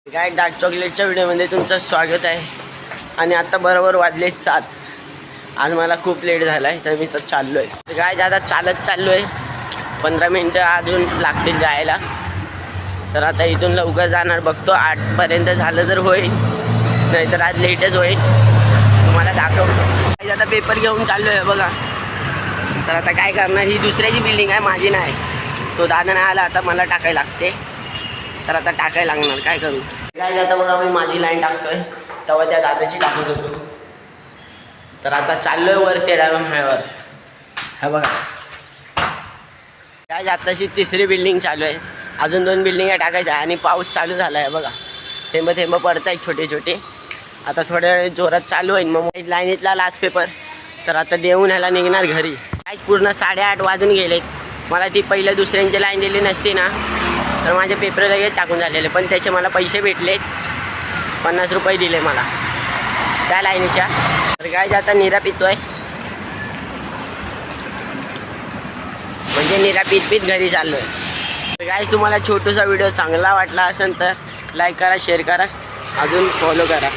काय डार्क चॉकलेटच्या व्हिडिओमध्ये तुमचं स्वागत आहे. आणि आता बरोबर वाजले 7. आज मला खूप लेट झाला आहे तर मी तर चाललो आहे. काय आता चालत चाललो आहे. 15 मिनटं अजून लागतील जायला. तर आता इथून लवकर जाणार बघतो. 8पर्यंत झालं तर होईल, नाहीतर आज लेटच होईल. तुम्हाला दाखवतो. आता पेपर घेऊन चाललो आहे बघा. तर आता काय करणार, ही दुसऱ्याची बिल्डिंग आहे, माझी नाही. तो दादा नाही आला, आता मला टाकायला लागते. तर आता टाकायला लागणार, काय करू. काय आता बघा मी माझी लाईन टाकतोय, तेव्हा त्या दादाची टाकत होतो. तर आता चाललोय वर तेडाव्यावर. हा बघा काय आताशी 3री बिल्डिंग चालू आहे. अजून 2 बिल्डिंगा टाकायच्या आणि पाऊस चालू झाला आहे बघा. थेंब थेंब पडत आहेत छोटे छोटे. आता थोड्या वेळ जोरात चालू होईल. मग लाईनीतला लास्ट पेपर. तर आता देऊन ह्याला निघणार घरी. काहीच पूर्ण 8:30 वाजून गेलेत. मला ती पहिल्या दुसऱ्यांची लाईन दिली नसती ना, तर माझे पेपर लगेच टाकून झालेले. पण त्याचे मला पैसे भेटले. 50 रुपये दिले मला त्या लाईनीच्या. तर काय आता निरा पितोय, म्हणजे निरा पीत घरी चाललो आहे. तर काय तुम्हाला छोटूसा व्हिडिओ चांगला वाटला असेल तर लाईक करा, शेअर करा, अजून फॉलो करा.